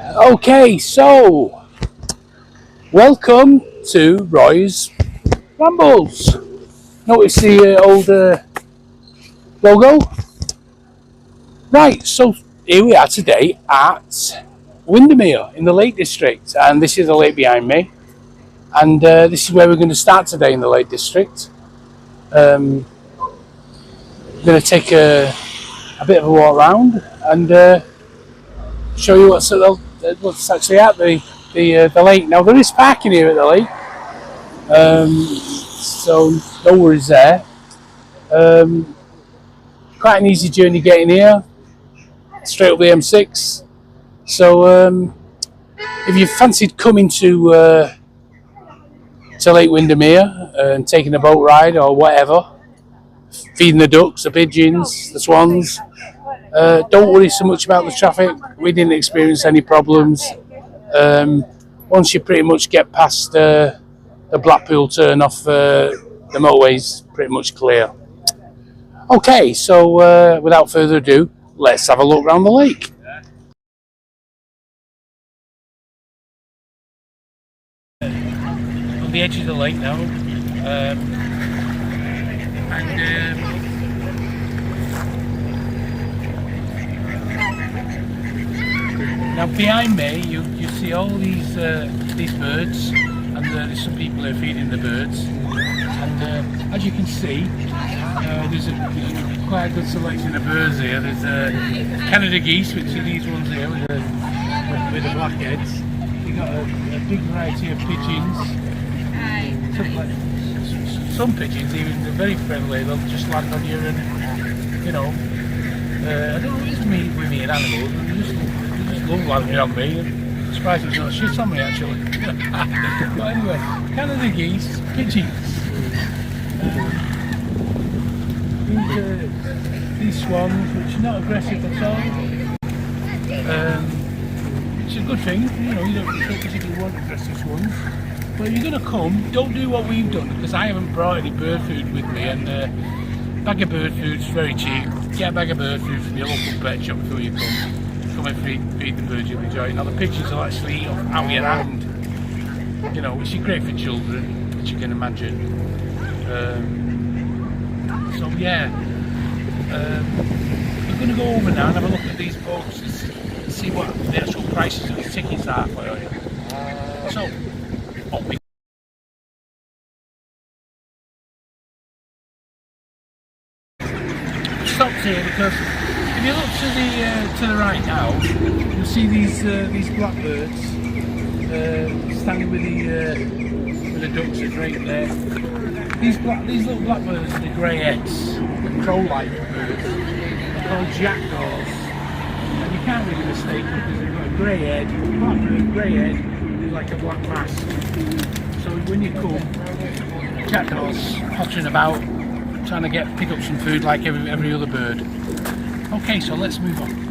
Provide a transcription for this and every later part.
Okay, so welcome to Roy's Rambles. Notice the old logo? Right, so here we are today at Windermere in the Lake District, and this is the lake behind me. And this is where we're going to start today in the Lake District. We're going to take a bit of a walk around and show you what's actually at the lake. Now there is parking here at the lake. So no worries there. Quite an easy journey getting here, straight up the M6. So if you fancied coming to Lake Windermere and taking a boat ride or whatever, feeding the ducks, the pigeons, the swans, don't worry so much about the traffic. We didn't experience any problems. Once you pretty much get past the Blackpool turn off, the motorway's pretty much clear. Okay, so without further ado, let's have a look around the lake. On the edge of the lake now, now behind me you see all these birds, and there's some people who are feeding the birds, and as you can see, there's quite a good selection of birds here. There's Canada geese, which are these ones here with the blackheads. You've got a big variety of pigeons. Some pigeons even, they're very friendly. They'll just land on you and, you know, I don't know what it is with me and animals. They just love landing on me. I'm surprised it's not shit on me actually. But anyway, Canada geese, pigeons. These swans, which are not aggressive at all. It's a good thing, you know, you don't particularly want aggressive swans. But if you're going to come, don't do what we've done, because I haven't brought any bird food with me, and a bag of bird food's very cheap. Get a bag of bird food from your local pet shop before you come. Come and feed the birds, you'll enjoy it. Now the pigeons will actually eat out your hand, you know, which is great for children, as you can imagine. So yeah, we're going to go over now and have a look at these boats and see what the actual prices of the tickets are for you. So, stopped here because if you look to the right now, you'll see these blackbirds standing with the ducks that right there. These little blackbirds are the grey heads, the crow-like birds. They're called jackdaws, and you can't really mistake them because they've got a grey head, blackbird, grey head, with like a black mask. So when you come, jackdaws pottering about, trying to pick up some food like every other bird. Okay, so let's move on.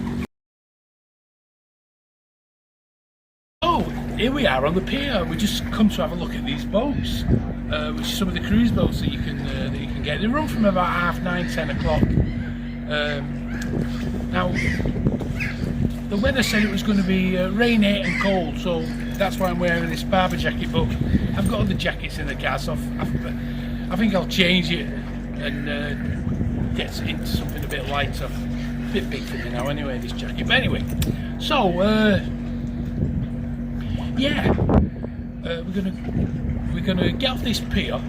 Here we are on the pier. We just come to have a look at these boats, which are some of the cruise boats that you can get. They run from about 9:30, 10 o'clock. Now, the weather said it was going to be rainy and cold, so that's why I'm wearing this barber jacket. But I've got other jackets in the car, so I think I'll change it and get into something a bit lighter. A bit big for me now, anyway. This jacket, but anyway. So. Yeah, we're gonna get off this pier.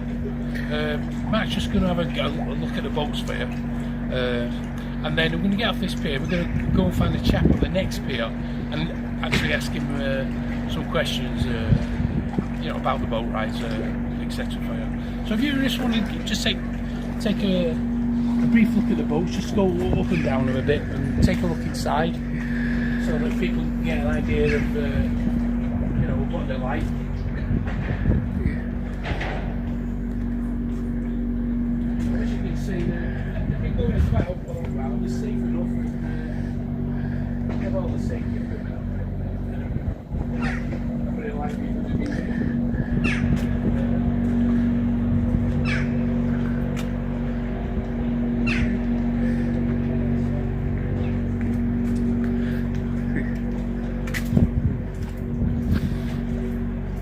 Matt's just gonna have a look at the boats for you, and then we're gonna get off this pier. We're gonna go and find a chap on the next pier and actually ask him some questions, you know, about the boat rides, etc. for you. So if you just want to just take a brief look at the boats, just go up and down them a bit and take a look inside, so that people can get an idea of. What they're like. As you can see, they've been going quite up for a while. They're safe enough. They have all the safety equipment up there. I really like it.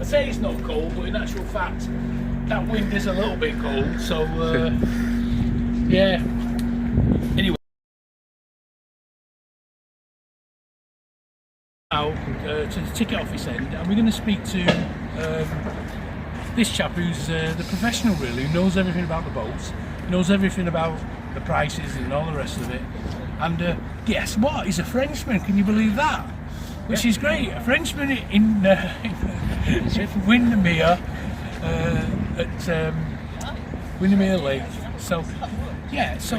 say it's not cold, but in actual fact, that wind is a little bit cold. So yeah. Anyway, now to the ticket office end, and we're going to speak to this chap who's the professional, really, who knows everything about the boats, knows everything about the prices and all the rest of it. And guess what? He's a Frenchman. Can you believe that? Which is great. A Frenchman in Windermere at Windermere Lake. So yeah. So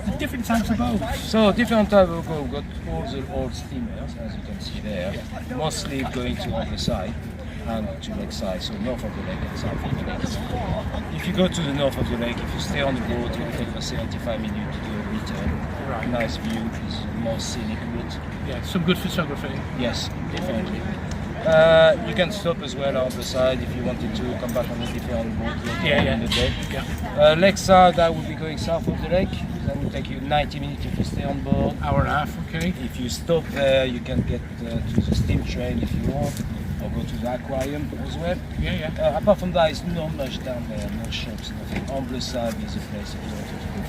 the different types of boats. So different type of boat. We've got all the old steamers, as you can see there, mostly going to other side and to lake side, so north of the lake and south of the lake. If you go to the north of the lake, if you stay on the boat, it will take about 75 minutes to do a return. Right. Nice view, is more scenic route. Yeah, some good photography. Yes, definitely. You can stop as well on the side if you wanted to come back on a different boat later in the day. Yeah. Lake side, that will be going south of the lake. That will take you 90 minutes if you stay on board. Hour and a half, okay. If you stop there, you can get to the steam train if you want, or go to the aquarium as well. Yeah. Apart from that, it's not much down there, no shops, nothing. On the side is a place if you wanted to go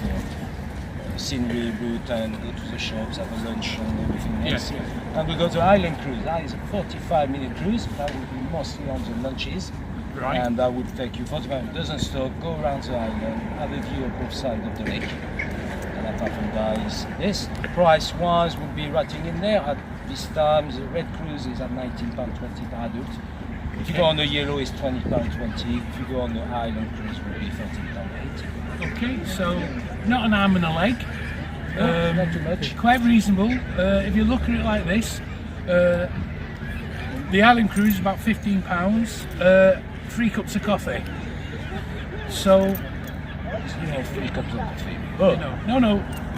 for scenery route and go to the shops, have a lunch and everything else. Yes. And we go to island cruise. That is a 45-minute cruise. That will be mostly on the lunches. Right. And that would take you 45 minutes. Doesn't stop, go around the island, have a view of both sides of the lake. And apart from that is this. Price-wise would be writing in there. At this time, the red cruise is at £19.20 per adult. If you go on the yellow, it's £20.20. If you go on the island cruise, it will be £13.80. Okay, so not an arm and a leg. Not too much. Quite reasonable. If you look at it like this, the island cruise is about £15, 3 cups of coffee. So, You know, 3 cups of coffee. no,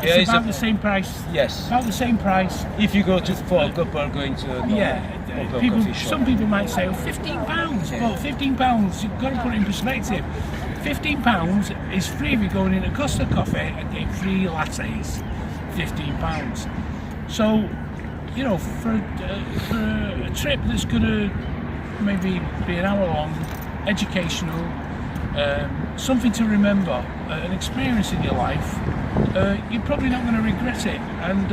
Yeah, it's it's about a- the same price. Yes. About the same price. If you go to for a couple going to a local People, coffee shop. some people might say, oh, £15, but £15, you've got to put it in perspective. £15 is free if you're going in a Costa Coffee and getting 3 lattes. £15. So, you know, for a trip that's going to maybe be an hour long, educational, something to remember, an experience in your life, you're probably not going to regret it, and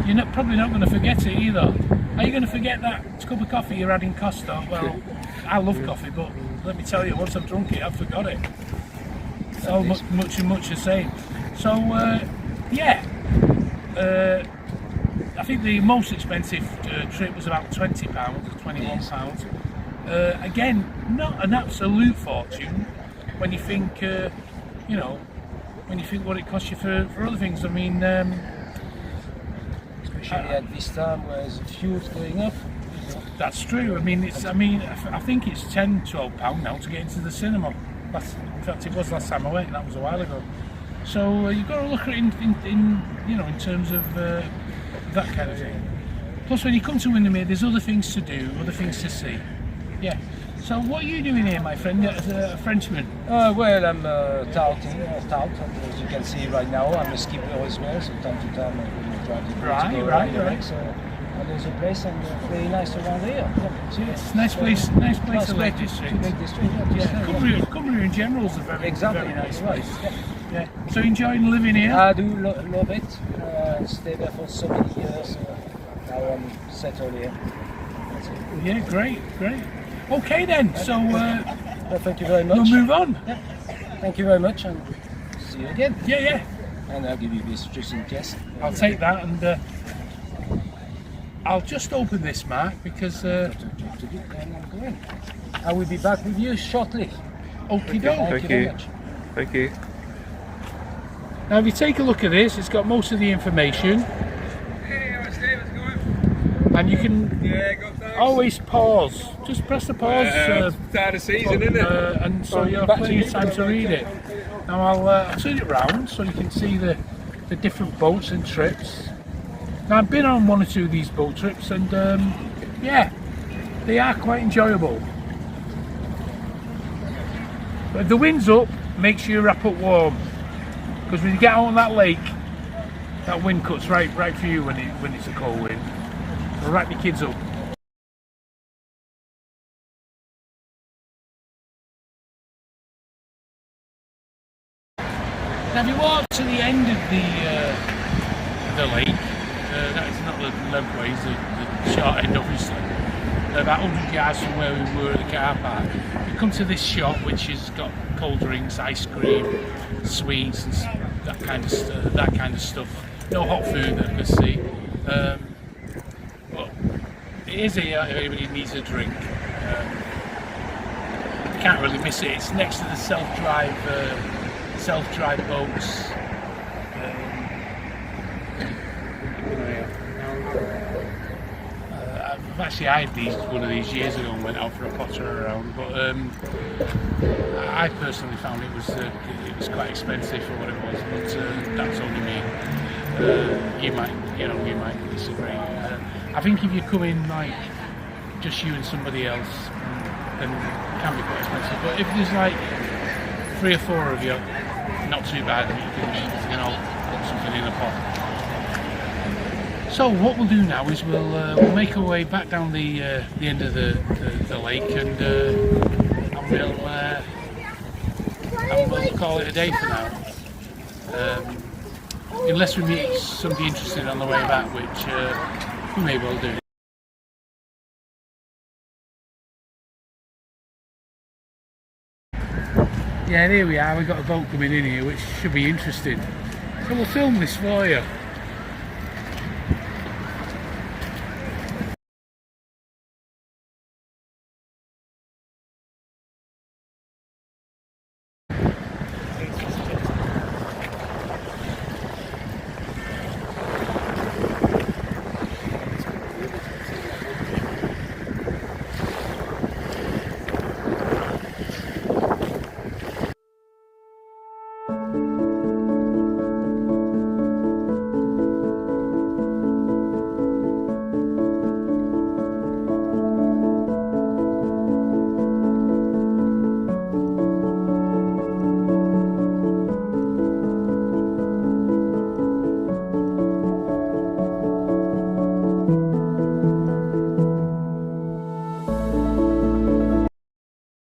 you're probably not going to forget it either. Are you going to forget that cup of coffee you had in Costa? Well, I love coffee, but let me tell you, once I've drunk it, I've forgot it. It's all much the same. So, I think the most expensive trip was about £20 or £21. Again, not an absolute fortune when you think, when you think what it costs you for other things. I mean, Especially at this time where the fuel's going up. that's true. I mean, I think it's £10-12 now to get into the cinema. In fact, it was last time I went. That was a while ago. So you've got to look at it in terms of that kind of thing. Plus, when you come to Windermere, there's other things to do, other things to see. Yeah. So what are you doing here, my friend, as a Frenchman? Well, I'm touting, as you can see right now. I'm a skipper as well, so time to time I drive the boat to go around the lake. So there's a place and very nice around here. Yeah, see, It's a nice place to Lake District. Lake District, Yeah, Cumbria in general is a very nice right. place. Yeah. So enjoying living here? I do love it. Stayed there for so many years. So now I'm settled here. That's it. Yeah, great. Okay then, so Well, thank you very much. we'll move on. Yeah. Thank you very much and see you again. Yeah. And I'll give you this just in case. I'll take that, and I'll just open this, Mark, because And I'm going. I will be back with you shortly. okie doke. Thank you very much. Thank you. Now, if you take a look at this, it's got most of the information, and you can always pause. Just press the pause. Start of season, isn't it? And so you have plenty of time to read it. Now I'll turn it round so you can see the different boats and trips. Now I've been on one or two of these boat trips, and yeah, they are quite enjoyable. But if the wind's up, make sure you wrap up warm, because when you get out on that lake, that wind cuts right for you when it's a cold wind. So wrap your kids up. To the end of the lake, that is not the lengthway, it's the short end obviously. About 100 yards from where we were at the car park. We come to this shop which has got cold drinks, ice cream, sweets, and that kind of stuff. No hot food that I can see. But it is here if anybody needs a drink. You can't really miss it. It's next to the self-drive boats. I've actually had one of these years ago and went out for a potter around, but I personally found it was quite expensive for what it was. But that's only me. You might disagree. I think if you come in like just you and somebody else, then it can be quite expensive. But if there's like 3 or 4 of you, not too bad. You can all put something in a pot. So what we'll do now is we'll make our way back down the end of the lake, and we'll call it a day for now. Unless we meet somebody interested on the way back, which we may well do. Yeah, there we are. We've got a boat coming in here, which should be interesting. So we'll film this for you.